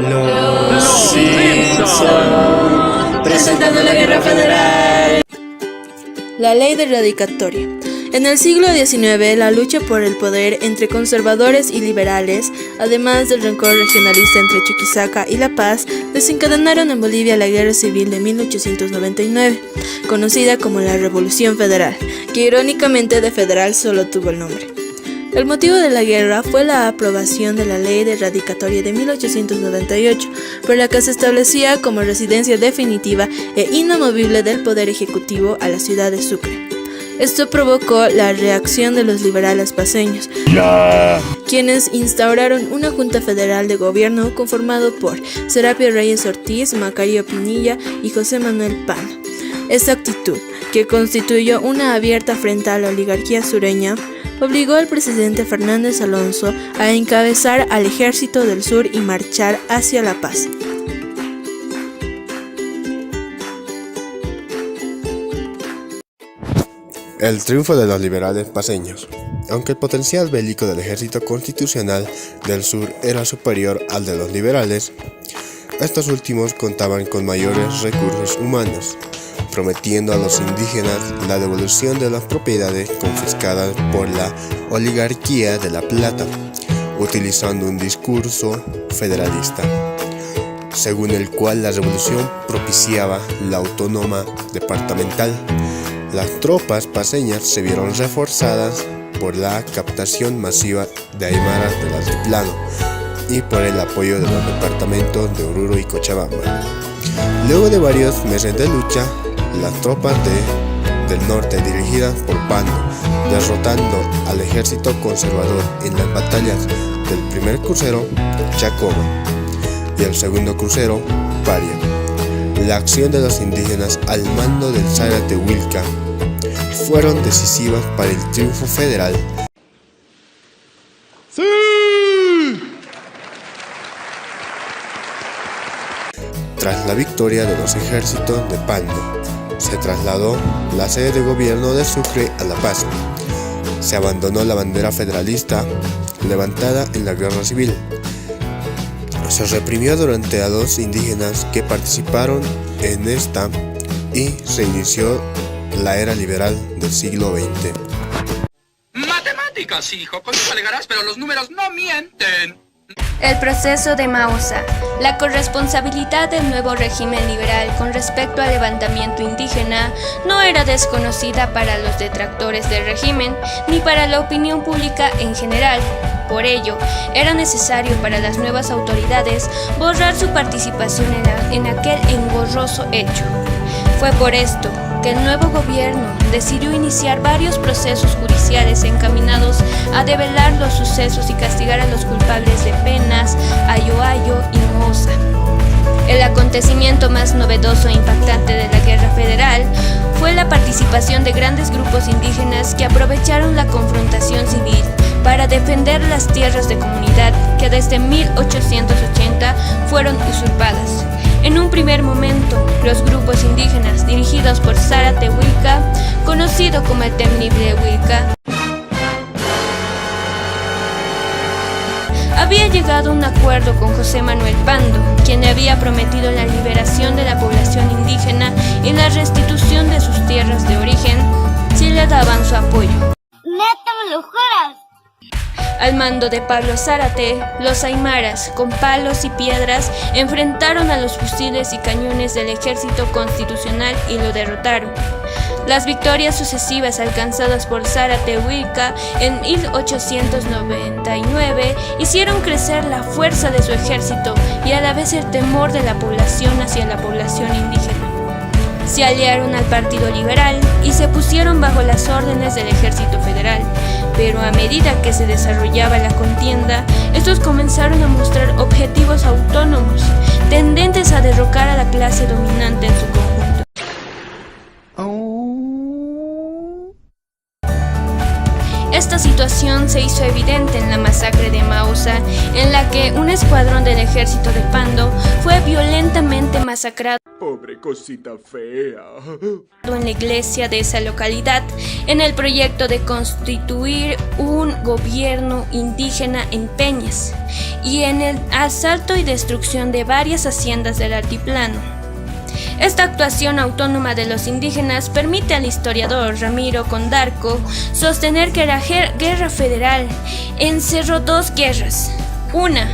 Los Simpson presentando la Guerra Federal. La ley de radicatoria. En el siglo XIX, la lucha por el poder entre conservadores y liberales, además del rencor regionalista entre Chuquisaca y La Paz, desencadenaron en Bolivia la Guerra Civil de 1899, conocida como la Revolución Federal, que irónicamente de federal solo tuvo el nombre. El motivo de la guerra fue la aprobación de la Ley de Radicatoria de 1898, por la que se establecía como residencia definitiva e inamovible del Poder Ejecutivo a la ciudad de Sucre. Esto provocó la reacción de los liberales paceños, quienes instauraron una junta federal de gobierno conformado por Serapio Reyes Ortiz, Macario Pinilla y José Manuel Pano. Esta actitud, que constituyó una abierta afrenta a la oligarquía sureña, obligó al presidente Fernández Alonso a encabezar al Ejército del Sur y marchar hacia La Paz. El triunfo de los liberales paceños. Aunque el potencial bélico del Ejército Constitucional del Sur era superior al de los liberales, estos últimos contaban con mayores recursos humanos, prometiendo a los indígenas la devolución de las propiedades confiscadas por la oligarquía de La Plata, utilizando un discurso federalista, según el cual la revolución propiciaba la autónoma departamental. Las tropas paceñas se vieron reforzadas por la captación masiva de aymaras del altiplano y por el apoyo de los departamentos de Oruro y Cochabamba. Luego de varios meses de lucha, las tropas del norte dirigidas por Pando, derrotando al ejército conservador en las batallas del primer crucero, Chacoma, y el segundo crucero, Paria. La acción de los indígenas al mando del Zárate Huilca fueron decisivas para el triunfo federal. ¡Sí! Tras la victoria de los ejércitos de Pando, se trasladó la sede de gobierno de Sucre a La Paz. Se abandonó la bandera federalista levantada en la guerra civil. Se reprimió durante a los indígenas que participaron en esta y se inició la era liberal del siglo XX. Matemáticas, hijo, con eso alegarás, pero los números no mienten. El proceso de Mausa. La corresponsabilidad del nuevo régimen liberal con respecto al levantamiento indígena no era desconocida para los detractores del régimen ni para la opinión pública en general. Por ello, era necesario para las nuevas autoridades borrar su participación en aquel engorroso hecho. Fue por esto que el nuevo gobierno decidió iniciar varios procesos judiciales encaminados a develar los sucesos y castigar a los culpables de Penas, Ayoayo y Moza. El acontecimiento más novedoso e impactante de la Guerra Federal fue la participación de grandes grupos indígenas que aprovecharon la confrontación civil para defender las tierras de comunidad que desde 1880 fueron usurpadas. En un primer momento, los grupos indígenas dirigidos por Zárate Huilca, conocido como el Temible Huilca, había llegado a un acuerdo con José Manuel Pando, quien le había prometido la liberación de la población indígena y la restitución de sus tierras de origen si le daban su apoyo. ¡Neta, me lo juras! Al mando de Pablo Zárate, los aymaras, con palos y piedras, enfrentaron a los fusiles y cañones del ejército constitucional y lo derrotaron. Las victorias sucesivas alcanzadas por Zárate Huilca en 1899 hicieron crecer la fuerza de su ejército y a la vez el temor de la población hacia la población indígena. Se aliaron al Partido Liberal y se pusieron bajo las órdenes del Ejército Federal, pero a medida que se desarrollaba la contienda, estos comenzaron a mostrar objetivos autónomos, tendentes a derrocar a la clase dominante en su conjunto. Esta situación situación se hizo evidente en la masacre de Mausa, en la que un escuadrón del ejército de Pando fue violentamente masacrado. Pobre cosita fea. En la iglesia de esa localidad, en el proyecto de constituir un gobierno indígena en Peñas y en el asalto y destrucción de varias haciendas del altiplano. Esta actuación autónoma de los indígenas permite al historiador Ramiro Condarco sostener que la guerra federal encerró dos guerras. Una,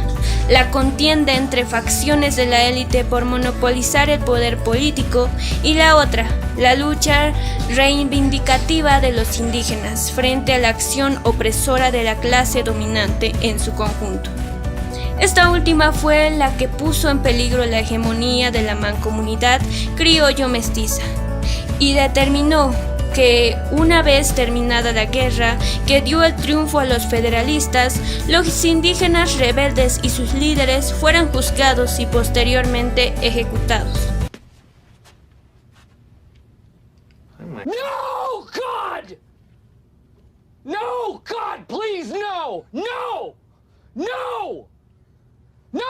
la contienda entre facciones de la élite por monopolizar el poder político, y la otra, la lucha reivindicativa de los indígenas frente a la acción opresora de la clase dominante en su conjunto. Esta última fue la que puso en peligro la hegemonía de la mancomunidad criollo-mestiza y determinó que, una vez terminada la guerra que dio el triunfo a los federalistas, los indígenas rebeldes y sus líderes fueran juzgados y posteriormente ejecutados. No, God! No, God, please, no! No! No! No!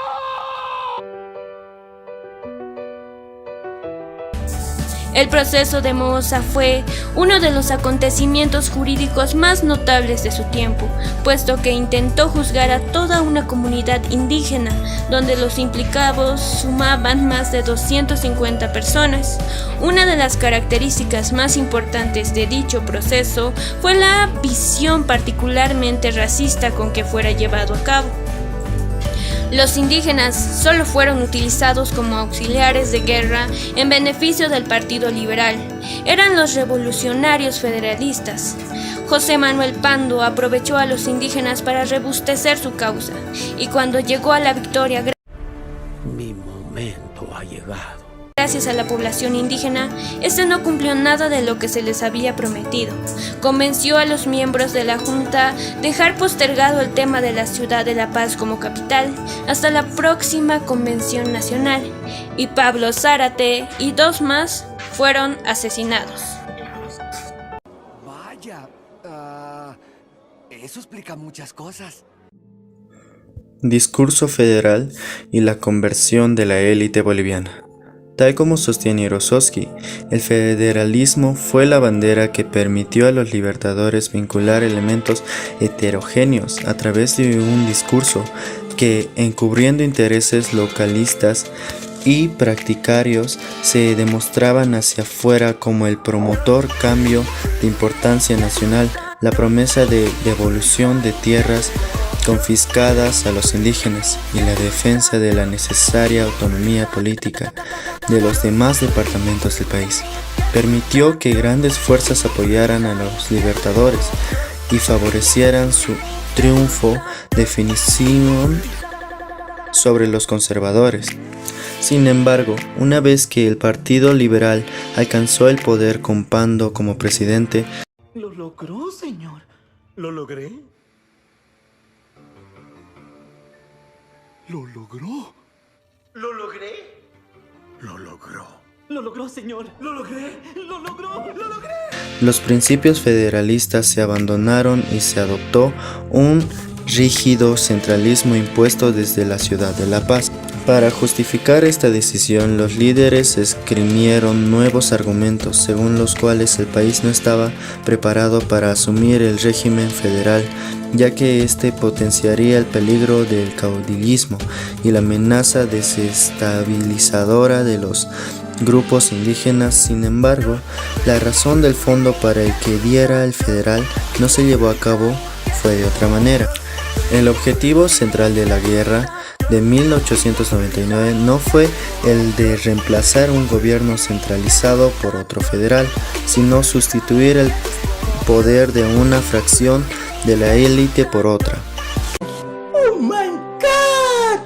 El proceso de Moza fue uno de los acontecimientos jurídicos más notables de su tiempo, puesto que intentó juzgar a toda una comunidad indígena, donde los implicados sumaban más de 250 personas. Una de las características más importantes de dicho proceso fue la visión particularmente racista con que fuera llevado a cabo. Los indígenas solo fueron utilizados como auxiliares de guerra en beneficio del Partido Liberal. Eran los revolucionarios federalistas. José Manuel Pando aprovechó a los indígenas para robustecer su causa, y cuando llegó a la victoria, mi momento ha llegado. Gracias a la población indígena, este no cumplió nada de lo que se les había prometido. Convenció a los miembros de la Junta dejar postergado el tema de la ciudad de La Paz como capital hasta la próxima Convención Nacional, y Pablo Zárate y dos más fueron asesinados. Vaya, eso explica muchas cosas. Discurso federal y la conversión de la élite boliviana. Tal como sostiene Hirosowski, el federalismo fue la bandera que permitió a los libertadores vincular elementos heterogéneos a través de un discurso que, encubriendo intereses localistas y practicarios, se demostraban hacia afuera como el promotor cambio de importancia nacional, la promesa de devolución de tierras confiscadas a los indígenas y la defensa de la necesaria autonomía política de los demás departamentos del país. Permitió que grandes fuerzas apoyaran a los libertadores y favorecieran su triunfo definitivo sobre los conservadores. Sin embargo, una vez que el Partido Liberal alcanzó el poder con Pando como presidente, Lo logró, señor. ¿Lo logré? ¿Lo logró? ¿Lo logré? Lo logró. Lo logró, señor. Lo logré. Lo logró. Lo logré. los principios federalistas se abandonaron y se adoptó un rígido centralismo impuesto desde la ciudad de La Paz. Para justificar esta decisión, los líderes esgrimieron nuevos argumentos, según los cuales el país no estaba preparado para asumir el régimen federal, ya que este potenciaría el peligro del caudillismo y la amenaza desestabilizadora de los grupos indígenas. Sin embargo, la razón del fondo para el que diera el federal no se llevó a cabo fue de otra manera. El objetivo central de la guerra de 1899 no fue el de reemplazar un gobierno centralizado por otro federal, sino sustituir el poder de una fracción de la élite por otra. ¡Oh, my God!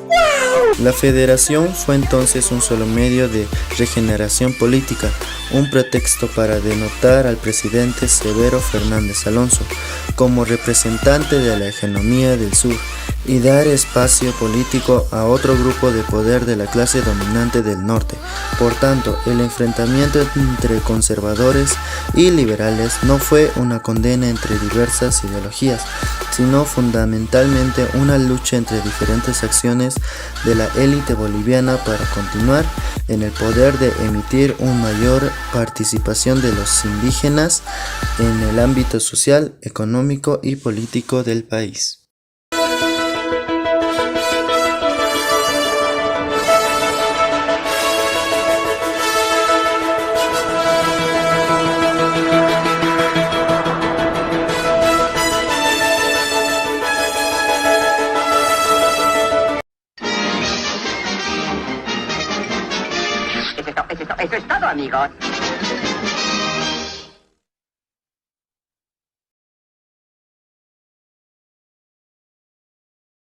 ¡Wow! La federación fue entonces un solo medio de regeneración política, un pretexto para denotar al presidente Severo Fernández Alonso como representante de la hegemonía del sur, y dar espacio político a otro grupo de poder de la clase dominante del norte. Por tanto, el enfrentamiento entre conservadores y liberales no fue una condena entre diversas ideologías, sino fundamentalmente una lucha entre diferentes acciones de la élite boliviana para continuar en el poder de emitir una mayor participación de los indígenas en el ámbito social, económico y político del país. Eso es todo, amigos.